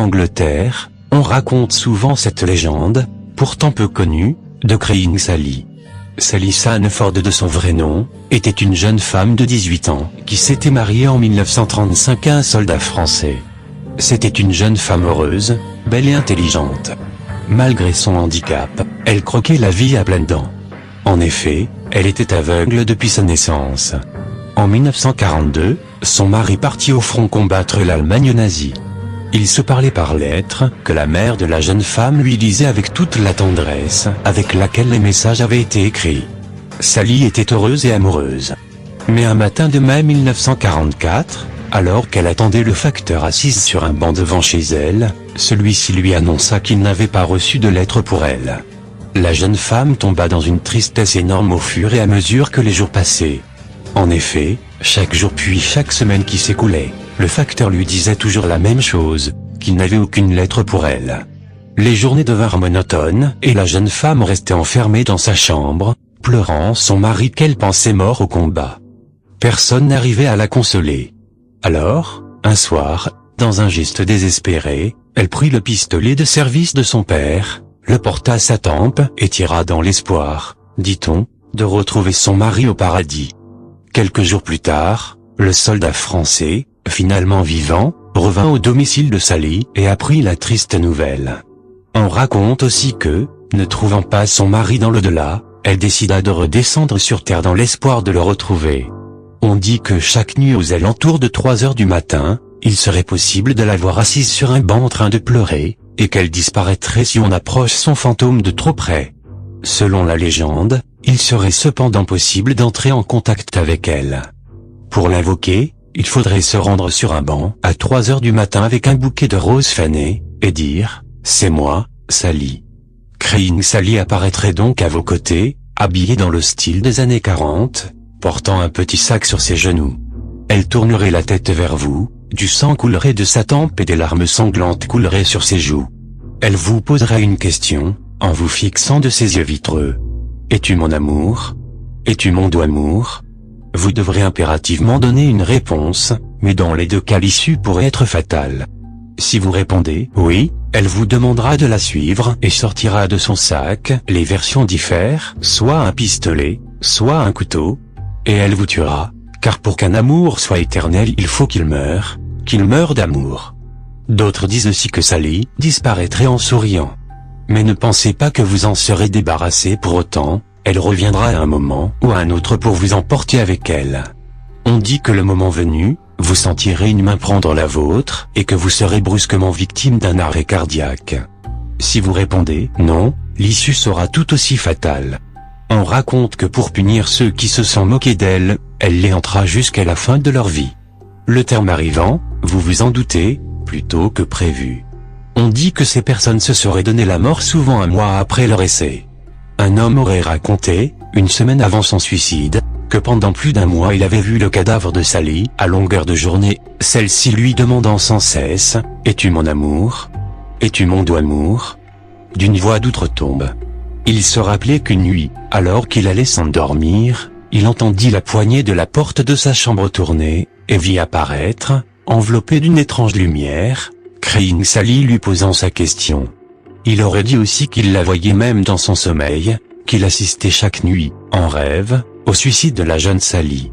Angleterre, on raconte souvent cette légende, pourtant peu connue, de Crying Sally. Sally Sanford de son vrai nom, était une jeune femme de 18 ans, qui s'était mariée en 1935 à un soldat français. C'était une jeune femme heureuse, belle et intelligente. Malgré son handicap, elle croquait la vie à pleines dents. En effet, elle était aveugle depuis sa naissance. En 1942, son mari partit au front combattre l'Allemagne nazie. Ils se parlaient par lettres, que la mère de la jeune femme lui lisait avec toute la tendresse avec laquelle les messages avaient été écrits. Sally était heureuse et amoureuse. Mais un matin de mai 1944, alors qu'elle attendait le facteur assise sur un banc devant chez elle, celui-ci lui annonça qu'il n'avait pas reçu de lettre pour elle. La jeune femme tomba dans une tristesse énorme au fur et à mesure que les jours passaient. En effet, chaque jour puis chaque semaine qui s'écoulait, le facteur lui disait toujours la même chose, qu'il n'avait aucune lettre pour elle. Les journées devinrent monotones et la jeune femme restait enfermée dans sa chambre, pleurant son mari qu'elle pensait mort au combat. Personne n'arrivait à la consoler. Alors, un soir, dans un geste désespéré, elle prit le pistolet de service de son père, le porta à sa tempe et tira dans l'espoir, dit-on, de retrouver son mari au paradis. Quelques jours plus tard, le soldat français, finalement vivant, revint au domicile de Sally et apprit la triste nouvelle. On raconte aussi que, ne trouvant pas son mari dans l'au-delà, elle décida de redescendre sur terre dans l'espoir de le retrouver. On dit que chaque nuit aux alentours de 3 heures du matin, il serait possible de la voir assise sur un banc en train de pleurer, et qu'elle disparaîtrait si on approche son fantôme de trop près. Selon la légende, il serait cependant possible d'entrer en contact avec elle. Pour l'invoquer, il faudrait se rendre sur un banc à 3 heures du matin avec un bouquet de roses fanées, et dire « C'est moi, Sally ». Crying Sally apparaîtrait donc à vos côtés, habillée dans le style des années 40, portant un petit sac sur ses genoux. Elle tournerait la tête vers vous, du sang coulerait de sa tempe et des larmes sanglantes couleraient sur ses joues. Elle vous poserait une question, en vous fixant de ses yeux vitreux. « Es-tu mon amour ? Es-tu mon doux amour ?» Vous devrez impérativement donner une réponse, mais dans les deux cas l'issue pourrait être fatale. Si vous répondez « oui », elle vous demandera de la suivre et sortira de son sac, les versions diffèrent, soit un pistolet, soit un couteau, et elle vous tuera, car pour qu'un amour soit éternel il faut qu'il meure d'amour. D'autres disent aussi que Sally disparaîtrait en souriant. Mais ne pensez pas que vous en serez débarrassé pour autant, elle reviendra à un moment ou à un autre pour vous emporter avec elle. On dit que le moment venu, vous sentirez une main prendre la vôtre et que vous serez brusquement victime d'un arrêt cardiaque. Si vous répondez « non », l'issue sera tout aussi fatale. On raconte que pour punir ceux qui se sont moqués d'elle, elle les hantera jusqu'à la fin de leur vie. Le terme arrivant, vous vous en doutez, plus tôt que prévu. On dit que ces personnes se seraient donné la mort souvent un mois après leur essai. Un homme aurait raconté, une semaine avant son suicide, que pendant plus d'un mois il avait vu le cadavre de Sally à longueur de journée, celle-ci lui demandant sans cesse « Es-tu mon amour ? Es-tu mon doux amour ?» d'une voix d'outre-tombe. Il se rappelait qu'une nuit, alors qu'il allait s'endormir, il entendit la poignée de la porte de sa chambre tourner, et vit apparaître, enveloppé d'une étrange lumière, Crying Sally lui posant sa question. Il aurait dit aussi qu'il la voyait même dans son sommeil, qu'il assistait chaque nuit, en rêve, au suicide de la jeune Sally.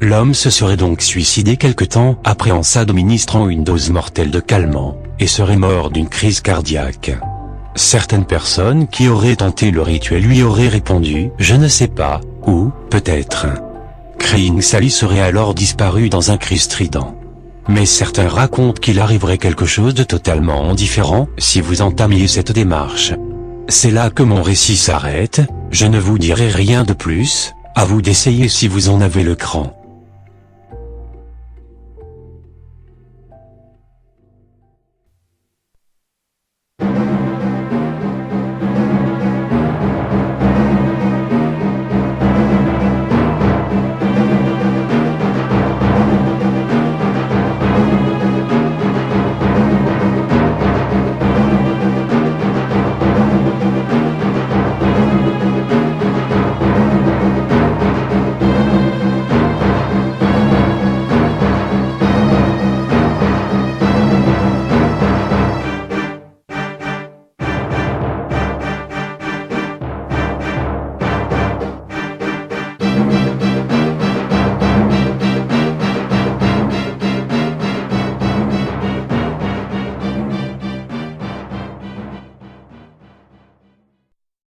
L'homme se serait donc suicidé quelque temps après en s'administrant une dose mortelle de calmant, et serait mort d'une crise cardiaque. Certaines personnes qui auraient tenté le rituel lui auraient répondu « je ne sais pas » ou « peut-être ». Crying Sally serait alors disparu dans un cri strident. Mais certains racontent qu'il arriverait quelque chose de totalement différent si vous entamiez cette démarche. C'est là que mon récit s'arrête, je ne vous dirai rien de plus, à vous d'essayer si vous en avez le cran.